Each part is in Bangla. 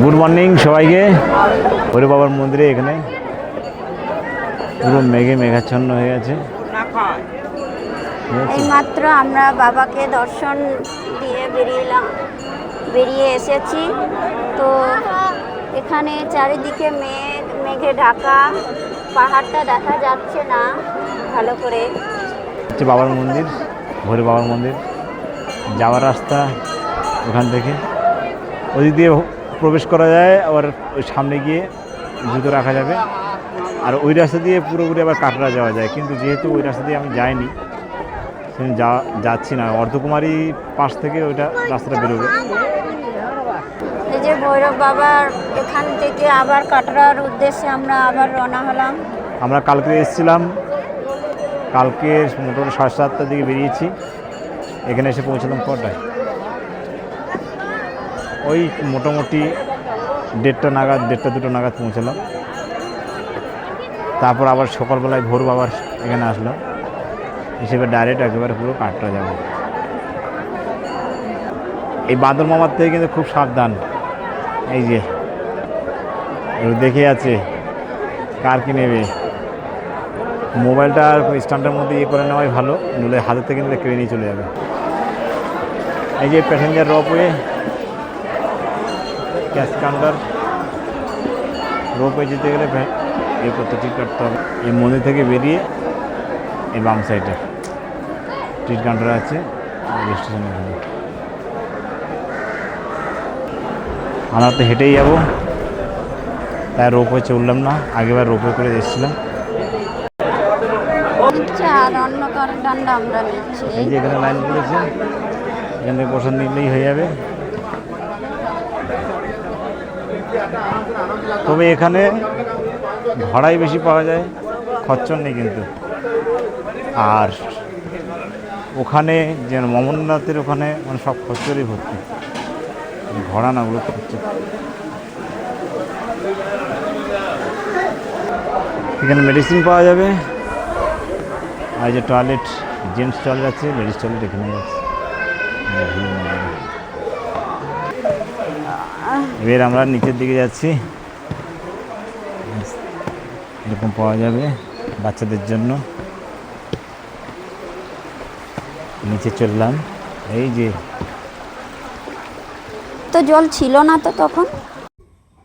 গুড মর্নিং সবাইকে। ভৈরব বাবার মন্দিরে এখানে পুরো মেঘে মেঘাচ্ছন্ন হয়ে গেছে। এইমাত্র আমরা বাবাকে দর্শন দিয়ে বেরিয়ে এসেছি। তো এখানে চারিদিকে মেঘে ঢাকা, পাহাড়টা দেখা যাচ্ছে না ভালো করে। হচ্ছে বাবার মন্দির, ভৈরব বাবার মন্দির যাওয়ার রাস্তা। ওখান থেকে ওদিক দিয়ে প্রবেশ করা যায়, আবার ওই সামনে গিয়ে জুতো রাখা যাবে। আর ওই রাস্তা দিয়ে পুরোপুরি আবার কাটরা যাওয়া যায়, কিন্তু যেহেতু ওই রাস্তা দিয়ে আমি যাইনি, সেখানে যাচ্ছি না। অর্ধকুমারী পাশ থেকে ওইটা রাস্তাটা বেরোবে। এই যে ভৈরব বাবার এখান থেকে আবার কাটরার উদ্দেশ্যে আমরা আবার রওনা হলাম। আমরা কালকে এসেছিলাম, কালকে মোটামুটি 7:30টার দিকে বেরিয়েছি। এখানে এসে পৌঁছলাম কটায়, ওই মোটামুটি 1:30 নাগাদ পৌঁছলাম। তারপর আবার সকালবেলায় ভোর বাবার এখানে আসলাম, হিসেবে ডাইরেক্ট একেবারে পুরো কাটরা যাব। এই বাঁদর মামার থেকে কিন্তু খুব সাবধান। এই যে দেখে আছে কার কি নেবে, মোবাইলটা স্ট্যান্ডের মধ্যে করে নেওয়াই ভালো, নইলে হাতের থেকে নিলে কেড়ে নিয়ে চলে যাবে। এই যে passenger ropeway, cash counter. Ropeway যেতে গেলে করতে টিকিট কাটতে হবে। এই মন্দির থেকে বেরিয়ে এই বাম সাইডে টিকিট কাউন্টার আছে স্টেশনে। আমরা তো হেঁটেই যাবো, তাই রোপওয়ে চললাম না। আগেবার রোপওয়ে করে এসেছিলাম। এই যে এখানে লাইন পড়েছে, এখান থেকে প্রসাদ নিলেই হয়ে যাবে। তবে এখানে ভাড়াই বেশি পাওয়া যায়, খরচর নেই কিন্তু। আর ওখানে যে অমরনাথের ওখানে মানে সব খরচরই ভর্তি, ভাড়া না, ওগুলো খরচর। এখানে মেডিসিন পাওয়া যাবে। আর যে টয়লেট, জেন্টস টয়লেট আছে, লেডিস টয়লেট এখানে আছে। এবার আমরা নিচের দিকে যাচ্ছি। এরকম পাওয়া যাবে বাচ্চাদের জন্য। নিচে চললাম। এই যে তো জল ছিল না তো তখন।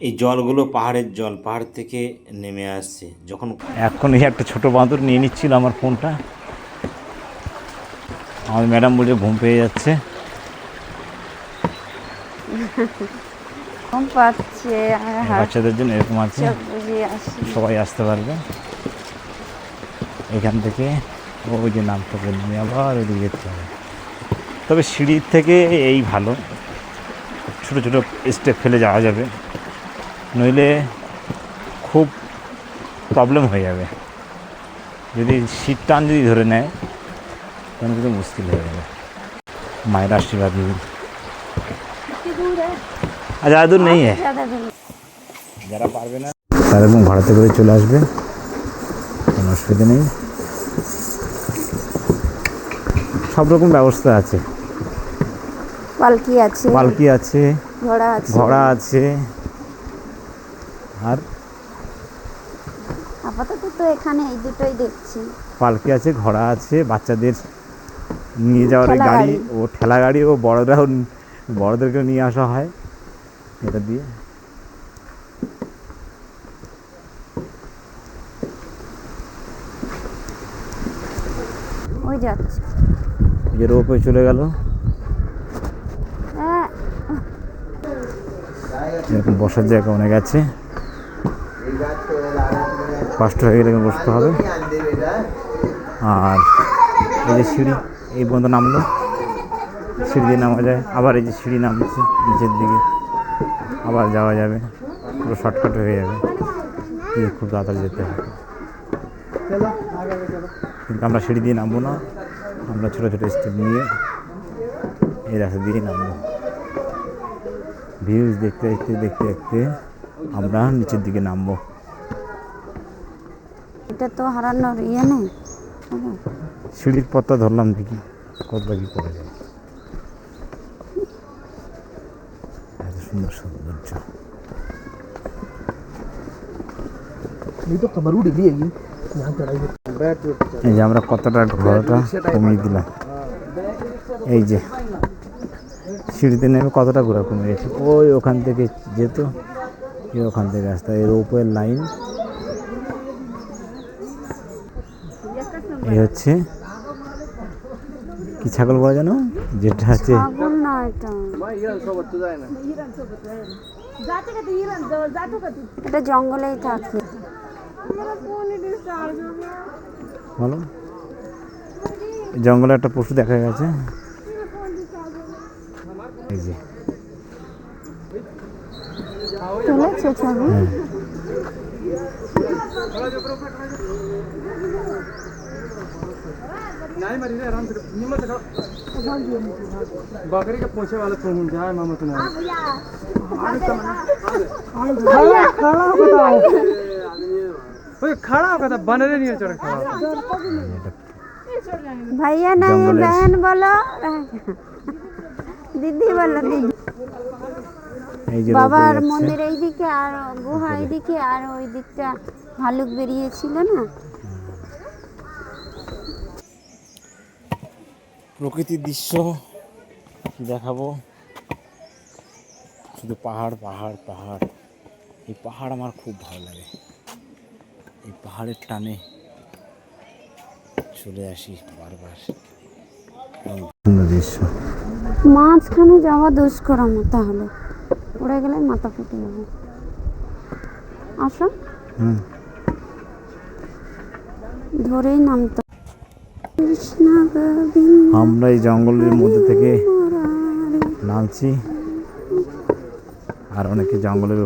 এই জলগুলো পাহাড়ের জল, পাহাড় থেকে নেমে আসছে। যখন এখন এই একটা ছোট বাঁদর নিয়ে নিচ্ছিল আমার ফোনটা। আমার ম্যাডাম বলে ঘুম পেয়ে যাচ্ছে। বাচ্চাদের জন্য এরকম আছে, সবাই আসতে পারবে এখান থেকে। ওই যে নামটা বললাম, আবার ওইদিকে যেতে হবে। তবে সিঁড়ির থেকে এই ভালো, ছোটো ছোটো স্টেপ ফেলে যাওয়া যাবে, নইলে খুব প্রবলেম হয়ে যাবে। যদি সিট টান যদি ধরে নেয় তখন কিন্তু মুশকিল হয়ে যাবে। মায়ের আশীর্বাদ নিন। ज़्यादा दूर नहीं है, যারা পারবে না তারা এবং ভাড়াতে করে চলে আসবে, কোনো অসুবিধা নেই। সব রকম ব্যবস্থা আছে, পালকি আছে, ঘোড়া আছে। আর আপাতত তো এখানে এই দুটোই দেখছি। পালকি আছে, ঘোড়া আছে, বাচ্চাদের নিয়ে যাওয়ার গাড়ি, ও ঠেলা গাড়ি, ও বড়দেরকেও নিয়ে আসা হয় এটা দিয়ে। ওই যাচ্ছে, এই যে রোপওয়ে চলে গেল। এরকম বসার জায়গা অনেক আছে, কষ্ট হয়ে গেলে বসতে হবে। আর এই যে সিঁড়ি, এই পর্যন্ত নামলো, সিঁড়ি দিয়ে নামা যায়। আবার এই যে সিঁড়ি নামছে নিচের দিকে, আবার যাওয়া যাবে, পুরো শর্টকাট হয়ে যাবে। খুব তাড়াতাড়ি যেতে হবে, কিন্তু আমরা সিঁড়ি দিয়ে নামবো না, আমরা ছোটো ছোটো স্টেপ নিয়ে এই রাস্তা দিয়েই নামবো। ভিউজ দেখতে দেখতে দেখতে দেখতে আমরা নিচের দিকে নামবো। এটা তো হারানোর ইয়ে নেই। সিঁড়ির পথটা ধরলাম, দেখি কতটা কি করা যায়। এত সুন্দর সৌন্দর্য। এই যে আমরা কতটা ঘোরাটা কমিয়ে দিলাম, এই যে সিঁড়িতে নেমে কতটা ঘোরা কমে গেছে। ওই ওখান থেকে যেত, ওখান থেকে আসতে এর উপরের লাইন। এই হচ্ছে কি ছাগল বলা জানো, যেটা আছে ছাগল না, এটা জঙ্গলেই থাকে। বলো, জঙ্গলে একটা পশু দেখা গেছে, এই যে তুলেছে ছবি। হ্যাঁ। बकरी के पूछे वाला तुम जाए मामा तुम खड़ा होगा था बन रहे नहीं चढ़ खड़ा भैया नहीं, बहन बोलो, দিদি বলো দিদি। এই যে বাবার মন্দির এইদিকে আর গুহা এইদিকে, আর ওই দিকটা ভালুক বেরিয়েছিল না। প্রকৃতির দৃশ্য দেখাবো, শুধু পাহাড় পাহাড় পাহাড়। এই পাহাড় আমার খুব ভালো লাগে, এই পাহাড়ের টানে চলে আসি বারবার। সুন্দর দৃশ্য। মাঝখানে যাওয়া দুষ্করম, তাহলে পড়ে গেলে মাথা ফেটে যাবে। আসো, ধরেই নামতো। আমরা এই জঙ্গলের মধ্যে থেকে নামছি, আর অনেকে জঙ্গলের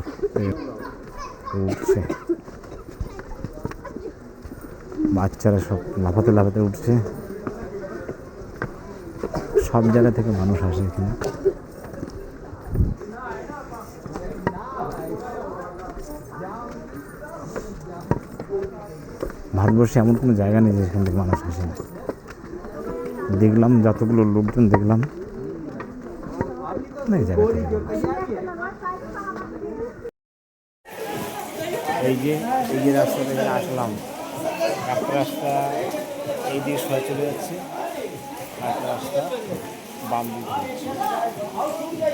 উঠছে, বাচ্চারা সব লাফাতে লাফাতে উঠছে। সব জায়গা থেকে মানুষ আসে এখানে। ভারতবর্ষে এমন কোনো জায়গা নেই যেখান থেকে মানুষ আসে না। দেখলাম যতগুলো লোকজন দেখলাম, অনেক জায়গা থেকে। এই যে রাস্তা থেকে আসলাম, একটা রাস্তা এই দিকে সরে চলে যাচ্ছে, একটা রাস্তা বাম দিকে হচ্ছে।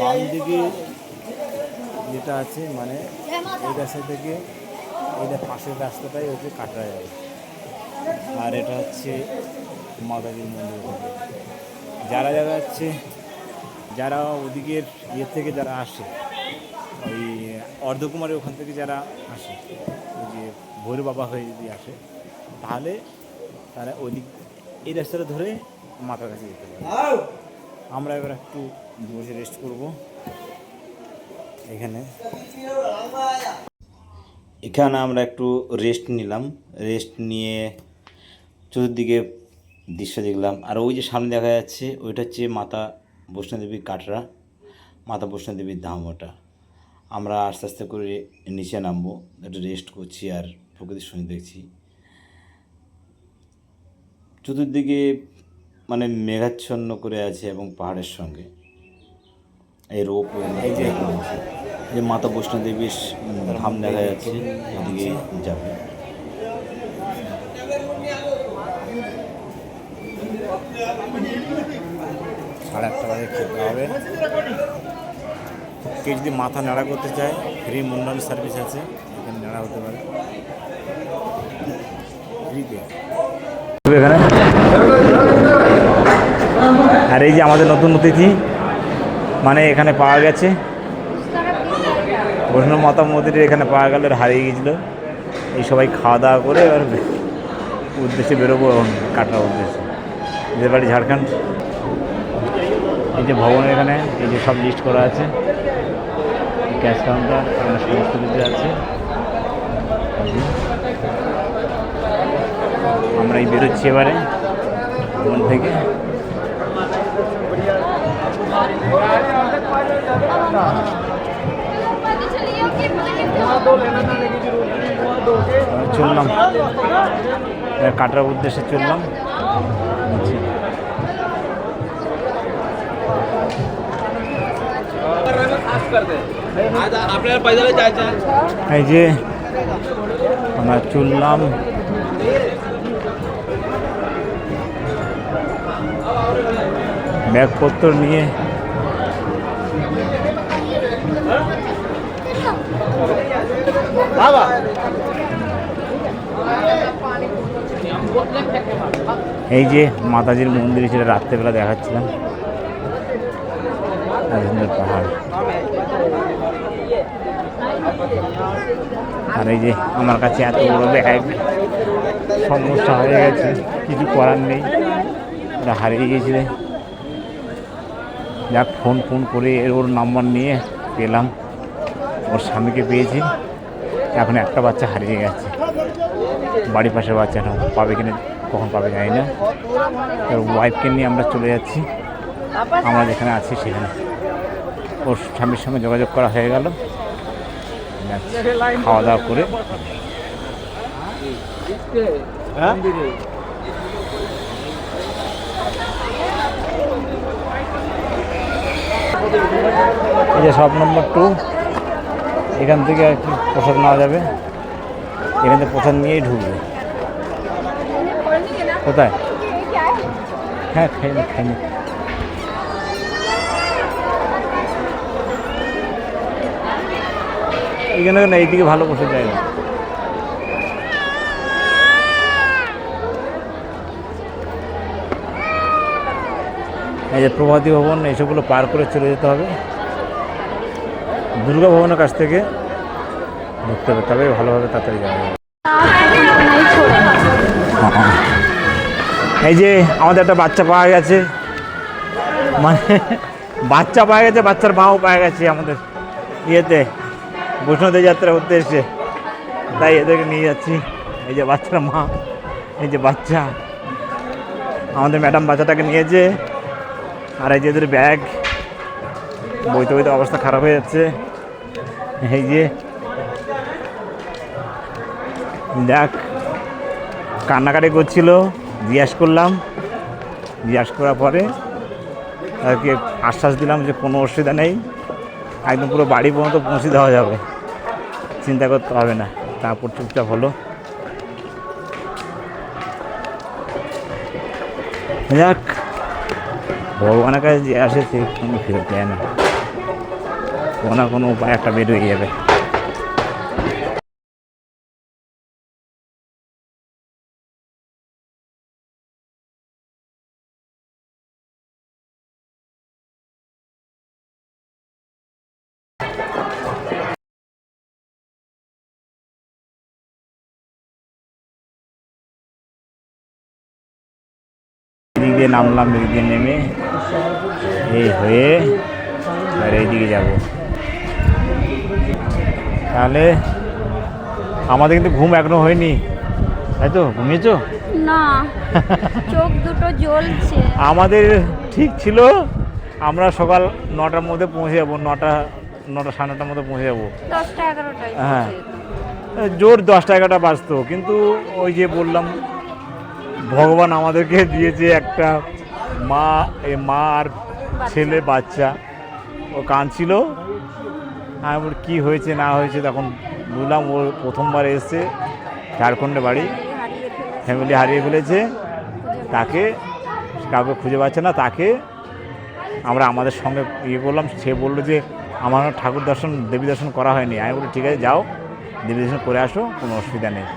বাম দিকে যেটা আছে মানে এই রাস্তা থেকে এইটা পাশের রাস্তাটাই হচ্ছে কাটরা যাবে, আর এটা হচ্ছে মাতাজির মন্দির। যারা যারা হচ্ছে, যারা ওদিকের ইয়ে থেকে যারা আসে, ওই অর্ধকুমারের ওখান থেকে যারা আসে, ওই যে ভৈরব বাবা হয়ে যদি আসে, তাহলে তারা ওইদিক এই রাস্তাটা ধরে মাথার কাছে যেতে পারে। আমরা এবার একটু বসে রেস্ট করব এখানে। এখানে আমরা একটু রেস্ট নিলাম, রেস্ট নিয়ে চতুর্দিকে দৃশ্য দেখলাম। আর ওই যে সামনে দেখা যাচ্ছে ওইটা হচ্ছে মাতা বৈষ্ণোদেবীর কাটরা, মাতা বৈষ্ণোদেবীর ধাম ওটা। আমরা আস্তে আস্তে করে নিচে নামবো, একটু রেস্ট করছি আর প্রকৃতির সঙ্গে দেখছি। চতুর্দিকে মানে মেঘাচ্ছন্ন করে আছে এবং পাহাড়ের সঙ্গে এই রোপ, এই যে মাতা বৈষ্ণোদেবীর ধাম দেখা যাচ্ছে, ওদিকে যাবে। 8:30 বাজে খেতে হবে। কেউ যদি মাথা নাড়া করতে চায়, ফ্রি মুন্ডন সার্ভিস আছে, এখানে নাড়া হতে পারে ফ্রিতে এখানে। আর এই যে আমাদের নতুন অতিথি মানে এখানে পাওয়া গেছে, বৈষ্ণব মাতা মন্দিরের এখানে পাওয়া গেল, হারিয়ে গেছিলো। এই সবাই খাওয়া দাওয়া করে এবার উদ্দেশ্যে বেরোবো কাটার উদ্দেশ্যে। এদের বাড়ি ঝাড়খণ্ড। এই যে ভবনের এখানে এই যে সব লিস্ট করা আছে, ক্যাশ কাউন্টার এখানে সমস্ত কিছু আছে। আমরা এই বেরোচ্ছি এবারে ভবন থেকে। চললাম কাটার উদ্দেশ্যে, চললাম। এই যে আমরা চললাম। ব্যাগপত্র নিয়ে এই যে মাতাজির মন্দির ছিল, রাত্রেবেলা দেখাচ্ছিলাম। পাহাড়, আর এই যে আমার কাছে এত বড় ব্যাগ, সমস্যা হয়ে গেছে, কিছু করার নেই, ওরা হারিয়ে গিয়েছিল। যাক, ফোন করে ওর নাম্বার নিয়ে পেলাম, ওর স্বামীকে পেয়েছি। এখন একটা বাচ্চা হারিয়ে গেছে, বাড়ির পাশের বাচ্চাটা পাবে কিনা, কখন পাবে জানি না। ওর ওয়াইফকে নিয়ে আমরা চলে যাচ্ছি, আমরা যেখানে আছি সেখানে। ওর স্বামীর সঙ্গে যোগাযোগ করা হয়ে গেল, খাওয়া দাওয়া করে এই যে শপ নম্বর 2, এখান থেকে আর কি প্রসাদ নেওয়া যাবে। এখান থেকে প্রসাদ নিয়েই ঢুকবে। কোথায়? হ্যাঁ, খাইনি। এখানে না, এইদিকে ভালো প্রসাদ জায়গা। এই যে প্রভাতী ভবন, এইসবগুলো পার করে চলে যেতে হবে। দুর্গা ভবনের কাছ থেকে ঢুকতে হবে, তবে ভালোভাবে তাড়াতাড়ি যাওয়া যাবে। এই যে আমাদের একটা বাচ্চা পাওয়া গেছে, মানে বাচ্চা পাওয়া গেছে, বাচ্চার মাও পাওয়া গেছে আমাদের ইয়েতে, বৈষ্ণোদেবী যাত্রার উদ্দেশ্যে। তাই এদেরকে নিয়ে যাচ্ছি। এই যে বাচ্চার মা, এই যে বাচ্চা, আমাদের ম্যাডাম বাচ্চাটাকে নিয়েছে। আর এই যে এদের ব্যাগ, বইতে বইতে অবস্থা খারাপ হয়ে যাচ্ছে। এই যে দেখ, কান্নাকাটি করছিল, জিজ্ঞাসা করলাম, জিজ্ঞাসা করার পরে তাদেরকে আশ্বাস দিলাম যে কোনো অসুবিধা নেই, একদম পুরো বাড়ি পর্যন্ত পৌঁছে দেওয়া যাবে, চিন্তা করতে হবে না। তারপর চুপচাপ হলো। যাক, ভগবানের কাছে যে আসে সে কোনো ফেরত দেয় না, কোনো না কোনো উপায় একটা বের হয়ে যাবে। এদিক দিয়ে নামলাম, এদিক দিয়ে নেমে এই হয়ে আর এইদিকে যাব। তাহলে আমাদের কিন্তু ঘুম এখনো হয়নি, তাই তো? ঘুমিয়েছো না, চোখ দুটো জ্বলছে। আমাদের ঠিক ছিল আমরা সকাল 9টার মধ্যে পৌঁছে যাবো, 9টা 9:30 9টার মধ্যে পৌঁছে যাবো। 10টা 11টায়। হ্যাঁ, জোর 10টা 11টা বাজতো, কিন্তু ওই যে বললাম, ভগবান আমাদেরকে দিয়েছে একটা মা আর ছেলে বাচ্চা। ও কাঁদছিল, আমি বলি কী হয়েছে না হয়েছে, তখন বুঝলাম ও প্রথমবার এসছে, ঝাড়খণ্ডে বাড়ি, ফ্যামিলি হারিয়ে ফেলেছে, তাকে কাউকে খুঁজে পাচ্ছে না। তাকে আমরা আমাদের সঙ্গে ইয়ে করলাম। সে বললো যে আমার ঠাকুর দর্শন, দেবী দর্শন করা হয়নি। আমি বলি ঠিক আছে, যাও দেবী দর্শন করে আসো, কোনো অসুবিধা নেই,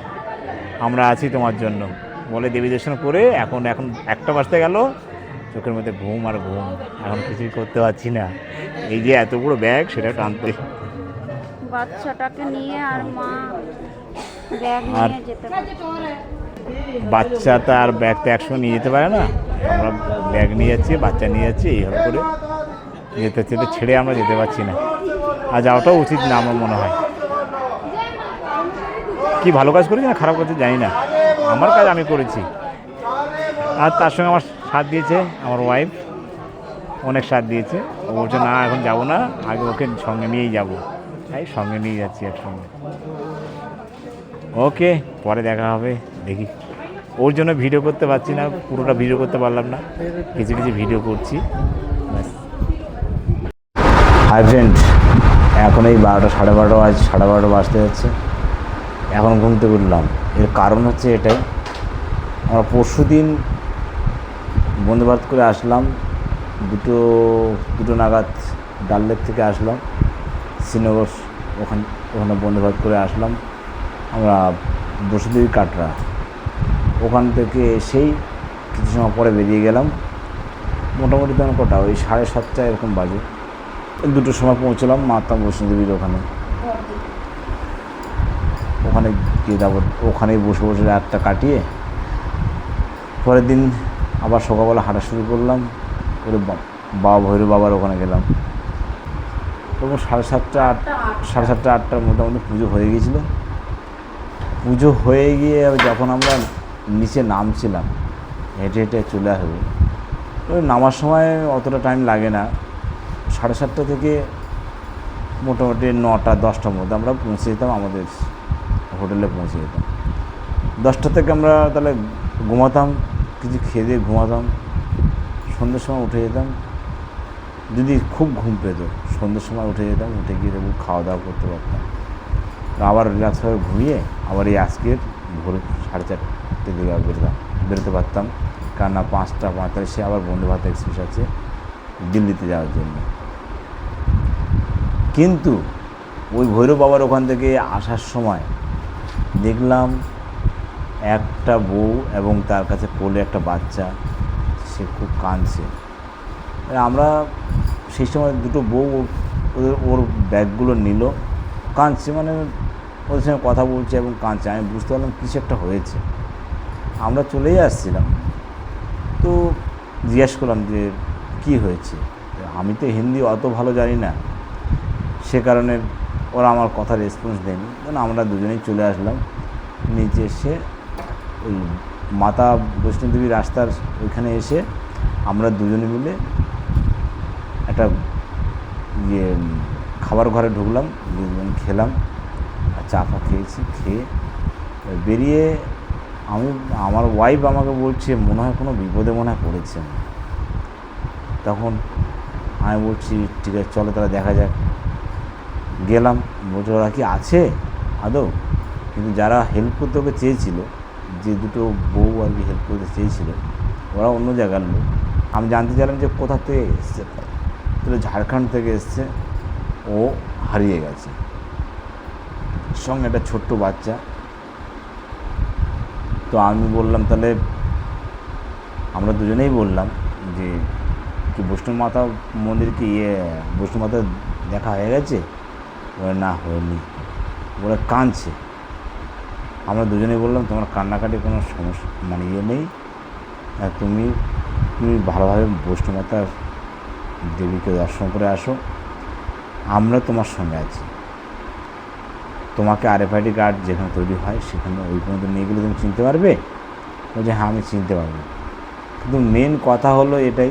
আমরা আছি তোমার জন্য। বলে দেবী দর্শন করে এখন 1টা বাজতে গেল, চোখের মধ্যে ঘুম আর ঘুম, এখন কিছুই করতে পারছি না। এই যে এত বড় ব্যাগ, সেটা টানতে, বাচ্চাটাকে নিয়ে আর মা ব্যাগ নিয়ে যেতে পারে। বাচ্চাটা আর ব্যাগ তো একসঙ্গে নিয়ে যেতে পারে না, আমরা ব্যাগ নিয়ে যাচ্ছি, বাচ্চা নিয়ে যাচ্ছি, এইভাবে করে যেতে যেতে ছেড়ে আমরা যেতে পারছি না। আর যাওয়াটাও উচিত না আমার মনে হয়। কি ভালো কাজ করেছি না খারাপ কাজ জানি না, আমার কাজ আমি করেছি। আর তার সঙ্গে আমার সাথ দিয়েছে আমার ওয়াইফ, অনেক সাথ দিয়েছে। ও বলছে না এখন যাবো না, আগে ওকে সঙ্গে নিয়েই যাবো, তাই সঙ্গে নিয়ে যাচ্ছি একসঙ্গে। ওকে, পরে দেখা হবে। দেখি, ওর জন্য ভিডিও করতে পারছি না, পুরোটা ভিডিও করতে পারলাম না, কিছু কিছু ভিডিও করছি। হাই ফ্রেন্ড, এখন এই 12টা 12:30 আজ 12:30 বাজতে যাচ্ছে। এখন ঘুম থেকে উঠলাম। এর কারণ হচ্ছে এটাই, আমরা পরশুদিন বন্দে ভারত করে আসলাম, দুটো নাগাদ ডাল লেক থেকে আসলাম শ্রীনগর, ওখানে বন্দে ভারত করে আসলাম আমরা বসুদেবী কাটরা। ওখান থেকে এসেই কিছু সময় পরে বেরিয়ে গেলাম, মোটামুটি তখন কটা ওই 7:30 এরকম বাজে, 2টোর সময় পৌঁছলাম মাতা বৈষ্ণোদেবীর ওখানে গিয়ে তারপর ওখানেই বসে বসে রাতটা কাটিয়ে পরের দিন আবার সকালবেলা হাঁটা শুরু করলাম, করে বাবা ভৈরব বাবার ওখানে গেলাম। তখন 7:30 8টার মোটামুটি পুজো হয়ে গিয়েছিল। পুজো হয়ে গিয়ে যখন আমরা নিচে নামছিলাম, হেঁটে হেঁটে চলে আসবো, ওই নামার সময় অতটা টাইম লাগে না, 7:30 থেকে মোটামুটি 9টা 10টার মধ্যে আমরা পৌঁছে যেতাম, আমাদের হোটেলে পৌঁছে যেতাম। 10টা থেকে আমরা তাহলে ঘুমাতাম, কিছু খেয়ে দিয়ে ঘুমাতাম, সন্ধ্যের সময় উঠে যেতাম, যদি খুব ঘুম পেত সন্ধ্যের সময় উঠে যেতাম, উঠে গিয়ে দেখব খাওয়া দাওয়া করতে পারতাম, আবার রিল্যাক্সভাবে ঘুমিয়ে আবার এই আজকের ভোর 4:30 দিকে বেরোতে পারতাম, কেননা 5টা 45 আবার বন্দে ভারত এক্সপ্রেস আছে দিল্লিতে যাওয়ার জন্য। কিন্তু ওই ভৈরব বাবার ওখান থেকে আসার সময় দেখলাম একটা বউ এবং তার কাছে কোলে একটা বাচ্চা, সে খুব কাঁদছে। আমরা সেই সময় দুটো বউ ওর ব্যাগগুলো নিল, কাঁদছে, মানে ওদের সঙ্গে কথা বলছে এবং কাঁদছে। আমি বুঝতে পারলাম কিছু একটা হয়েছে। আমরা চলেই আসছিলাম, তো জিজ্ঞেস করলাম যে কী হয়েছে। আমি তো হিন্দি অত ভালো জানি না, সে কারণে ওরা আমার কথা রেসপন্স দেয়নি। কারণ আমরা দুজনেই চলে আসলাম নিচে। এসে ওই মাতা বৈষ্ণোদেবী রাস্তার ওইখানে এসে আমরা দুজনে মিলে একটা খাবার ঘরে ঢুকলাম, খেলাম আর চা ফা খেয়েছি। খেয়ে বেরিয়ে আমার ওয়াইফ আমাকে বলছে মনে হয় কোনো বিপদে মনে হয় পড়েছে। তখন আমি বলছি ঠিক আছে চলো তাহলে দেখা যাক। গেলাম, বলছে ওরা কি আছে আদৌ, কিন্তু যারা হেল্প করতে ওকে চেয়েছিল, যে দুটো বউ আর কি হেল্প করতে চেয়েছিল, ওরা অন্য জায়গার লোক। আমি জানতে চাইলাম যে কোথা থেকে এসছে, তাহলে ঝাড়খণ্ড থেকে এসছে, ও হারিয়ে গেছে, সঙ্গে একটা ছোট্ট বাচ্চা। তো আমি বললাম তাহলে আমরা দুজনেই বললাম যে কি বৈষ্ণব মাতা মন্দির কি বৈষ্ণব মাতা দেখা হয়ে গেছে? বলে না হয়নি, বলে কাঁদছে। আমরা দুজনেই বললাম তোমার কান্নাকাটি কোনো সমস্যা মানে নেই, তুমি ভালোভাবে বৈষ্ণব মাতার দেবীকে দর্শন করে আসো, আমরা তোমার সঙ্গে আছি। তোমাকে RFID কার্ড যেখানে তৈরি হয় সেখানে ওই পর্যন্ত নিয়ে গেলে তুমি চিনতে পারবে? বলছে হ্যাঁ আমি চিনতে পারবো। কিন্তু মেন কথা হলো এটাই,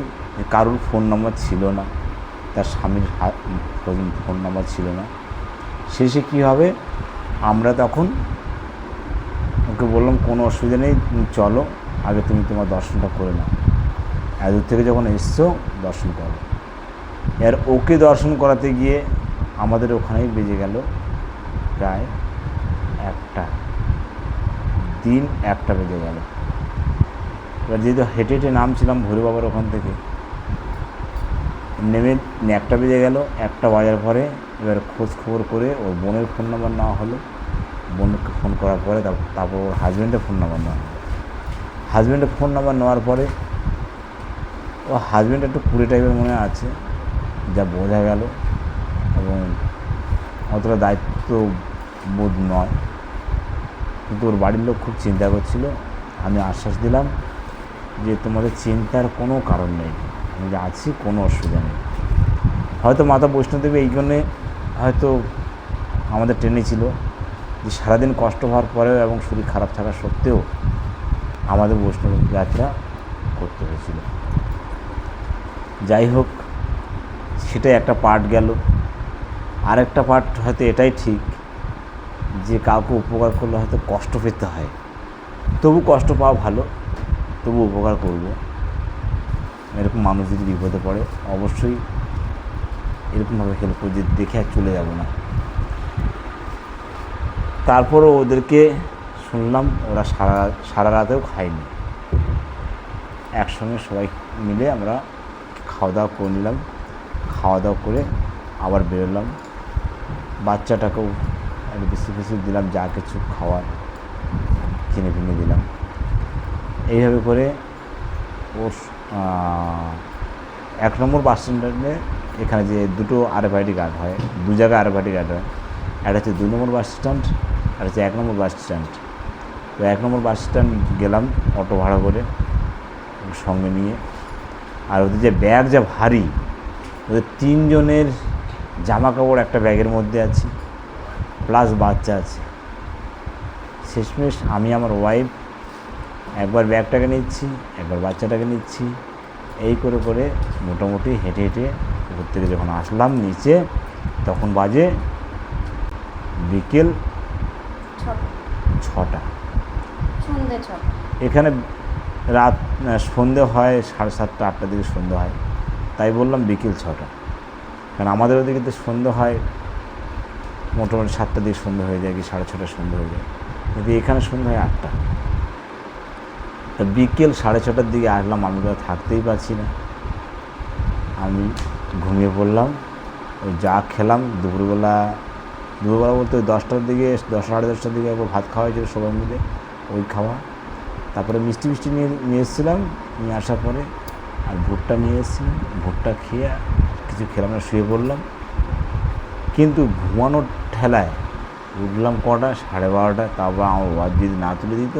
কারোর ফোন নাম্বার ছিল না, তার স্বামীর ফোন নাম্বার ছিল না। শেষে কী হবে, আমরা তখন ওকে বললাম কোনো অসুবিধা নেই, তুমি চলো, আগে তুমি তোমার দর্শনটা করে নাও, এত দূর থেকে যখন এসছো দর্শন করো। এর ওকে দর্শন করাতে গিয়ে আমাদের ওখানেই বেজে গেল প্রায় 1টা, দিন 1টা বেজে গেল। এবার যেহেতু হেঁটে হেঁটে নামছিলাম ভৈরব বাবার ওখান থেকে, নেমে 1টা বেজে গেল। 1টা বাজার পরে এবার খোঁজ খবর করে ওর বোনের ফোন নাম্বার নেওয়া হলো, বোনকে ফোন করার পরে তারপর ওর হাজব্যান্ডের ফোন নাম্বার নেওয়া হলো। হাজব্যান্ডের ফোন নাম্বার নেওয়ার পরে ও হাজব্যান্ড একটু কুড়ে টাইপের মনে আছে, যা বোঝা গেল, এবং অতটা দায়িত্ববোধ নয়, কিন্তু ওর বাড়ির লোক খুব চিন্তা করছিল। আমি আশ্বাস দিলাম যে তোমাদের চিন্তার কোনো কারণ নেই, আমি যে আছি, কোনো অসুবিধা নেই। হয়তো মাতা বৈষ্ণোদেবী এই জন্যে হয়তো আমাদের ট্রেনে ছিল যে সারাদিন কষ্ট হওয়ার পরেও এবং শরীর খারাপ থাকা সত্ত্বেও আমাদের বৈষ্ণব যাত্রা করতে হয়েছিল। যাই হোক, সেটাই একটা পার্ট গেল। আরেকটা পার্ট হয়তো এটাই ঠিক যে কাউকে উপকার করলে হয়তো কষ্ট পেতে হয়, তবু কষ্ট পাওয়া ভালো, তবু উপকার করব। এরকম মানুষ যদি বিপদে পড়ে অবশ্যই এরকমভাবে হেল্প করে, যে দেখে আর চলে যাব না। তারপরও ওদেরকে শুনলাম ওরা সারা রাতেও খায়নি। একসঙ্গে সবাই মিলে আমরা খাওয়া দাওয়া করে নিলাম। খাওয়া দাওয়া করে আবার বেরোলাম। বাচ্চাটাকেও একটু বিস্কুট দিলাম, যা কিছু খাওয়ার কিনে দিলাম। এইভাবে করে ওর 1 নম্বর বাস স্ট্যান্ডে এখানে যে দুটো RFID কার্ড হয়, দু জায়গায় RFID কার্ড হয়, একটা হচ্ছে 2 নম্বর বাস স্ট্যান্ড, আর হচ্ছে 1 নম্বর বাস স্ট্যান্ড। তো 1 নম্বর বাস স্ট্যান্ড গেলাম অটো ভাড়া করে সঙ্গে নিয়ে। আর ওদের যে ব্যাগ যা ভারী, ওদের 3 জনের জামা কাপড় একটা ব্যাগের মধ্যে আছে, প্লাস বাচ্চা আছে। শেষমেশ আমি আমার ওয়াইফ একবার ব্যাগটাকে নিচ্ছি, একবার বাচ্চাটাকে নিচ্ছি, এই করে করে মোটামুটি হেঁটে হেঁটে উপর থেকে যখন আসলাম নিচে, তখন বাজে বিকেল 6টা। এখানে রাত সন্ধে হয় 7:30 8টার দিকে সন্ধে হয়, তাই বললাম বিকেল 6টা, কারণ আমাদের ওদিকে তো সন্ধে হয় মোটামুটি 7টার দিকে সন্ধে হয়ে যায়, কি 6:30 সন্ধে হয়ে যায়, কিন্তু এখানে সন্ধে হয় 8টা। তা বিকেল 6:30টার দিকে আসলাম, আমি তো থাকতেই পারছি না, আমি ঘুমিয়ে পড়লাম। ওই যা খেলাম দুপুরবেলা বলতে ওই 10টার দিকে 10 সাড়ে 10টার দিকে একবার ভাত খাওয়া হয়েছিল সবাই মিলে, ওই খাওয়া। তারপরে মিষ্টি নিয়ে এসেছিলাম, নিয়ে আসার পরে আর ভুট্টা নিয়ে এসেছিলাম, ভুট্টা খেয়ে কিছু খেলাম না, শুয়ে পড়লাম। কিন্তু ঘুমানোর ঠেলায় উঠলাম কটা, 12:30। তারপর আমার ওয়াইফ যদি না তুলে দিত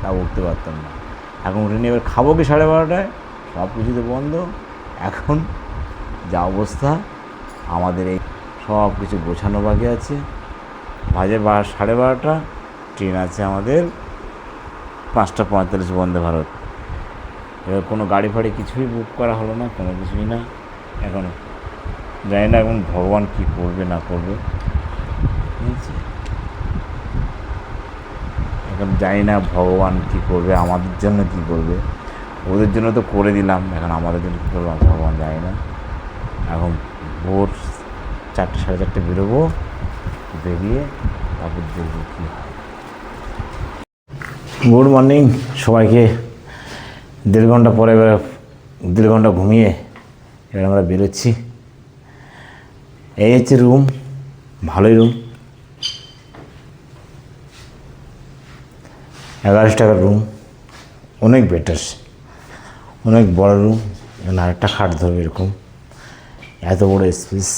তা উঠতে পারতাম না। এখন উঠে নিয়ে এবার খাবো কি 12:30টায়, সব কিছুতে বন্ধ। এখন যা অবস্থা, আমাদের এই সব কিছু গোছানো বাকি আছে। বাজে 12:30, ট্রেন আছে আমাদের 5:45 বন্দে ভারত। এবার কোনো গাড়ি ফাড়ি কিছুই বুক করা হলো না, কোনো কিছুই না। এখন জানি না এখন ভগবান কী করবে না করবে, এখন জানি না ভগবান কী করবে, আমাদের জন্য কী করবে। ওদের জন্য তো করে দিলাম, এখন আমাদের জন্য কী করবো ভগবান জানি না। এখন ভোর 4টে 4:30 বেরোবো, বেরিয়ে তারপর দেখবো কী হয়। গুড মর্নিং সবাইকে। 1.5 ঘন্টা পরে, এবার 1.5 ঘন্টা ঘুমিয়ে এবার আমরা বেরোচ্ছি। এই হচ্ছে রুম, ভালোই রুম, 1100 টাকার রুম, অনেক বেটার, অনেক বড় রুম। এখানে আরেকটা খাট ধরবে এরকম, এত বড় স্পেস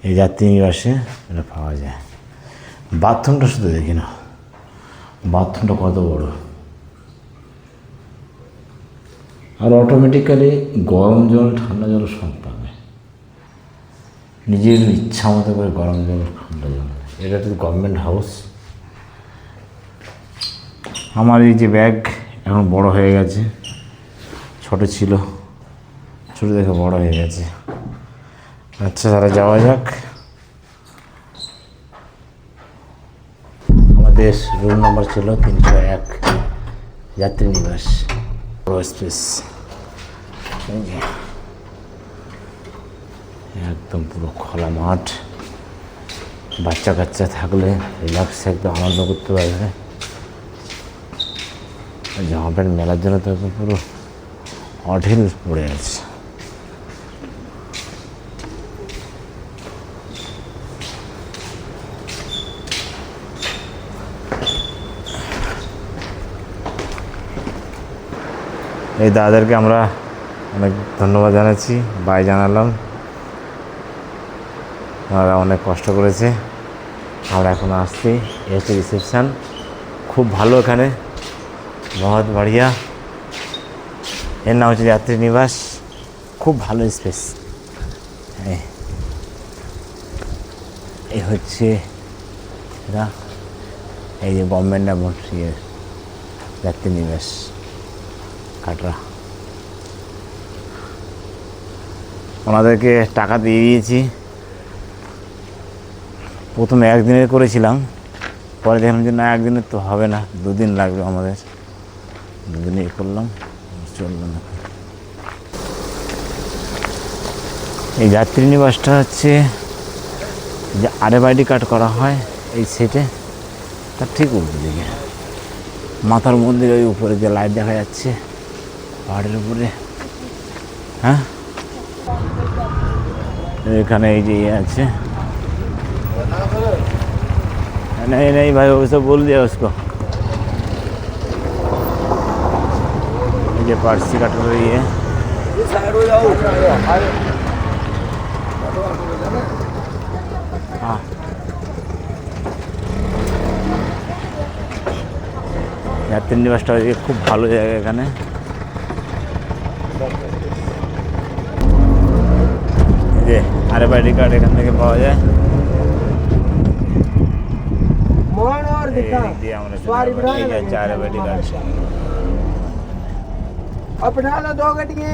এই যাত্রী নিবাসে এটা পাওয়া যায়। বাথরুমটা শুধু দেখি না, বাথরুমটা কত বড়, আর অটোমেটিক্যালি গরম জল ঠান্ডা জল সব পাবে, নিজের ইচ্ছা মতো করে গরম জল ঠান্ডা জল। এটা তো গভর্নমেন্ট হাউস। আমার এই যে ব্যাগ এখন বড় হয়ে গেছে, ছোট ছিল, ছোটো দেখে বড় হয়ে গেছে। আচ্ছা তাহলে যাওয়া যাক। আমাদের রুম নম্বর ছিল 301, যাত্রী নিবাস, বড় স্পেস, একদম পুরো খোলা মাঠ। বাচ্চা কাচ্চা থাকলে রিল্যাক্স একদম আনন্দ করতে পারবে। জামা প্যান্ট মেলার জন্য তো পুরো অঢেল পড়ে আছে। এই দাদাদেরকে আমরা অনেক ধন্যবাদ জানাচ্ছি, বাই জানালাম, ওরা অনেক কষ্ট করেছে। আমরা এখন আসছি, এ হচ্ছে রিসেপশান, খুব ভালো এখানে, বহুত বাড়িয়া। এর নাম হচ্ছে যাত্রী নিবাস, খুব ভালো স্পেস। এই হচ্ছে এরা, এই যে গভর্নমেন্ট যাত্রী নিবাস কাটরা। ওনাদেরকে টাকা দিয়ে দিয়েছি। প্রথমে 1 দিনের করেছিলাম, পরে দেখলাম যে না 1 দিনের তো হবে না, 2 দিন লাগবে আমাদের, 2 দিনে করলাম, চললো না। এই যাত্রী নিবাসটা হচ্ছে যে RFID কার্ড করা হয়, এই সেটে তার ঠিক উল্টো দিকে মাথার মন্দির, ওই উপরে যে লাইট দেখা যাচ্ছে পাহাড়ের উপরে। হ্যাঁ, এখানে এই যে ইয়ে আছে। नहीं नहीं भाई वो सब बोल दिया उसको। ये पारसी कट रही है। हाँ, यात्री निवासটা খুব ভালো জায়গা এখানে। এই যে আরএফআইডি কার্ড এখান থেকে পাওয়া যায়। मोहन और दिखा सवारी आरएफआईडी कार्ड अब बिठा लो 2 गट की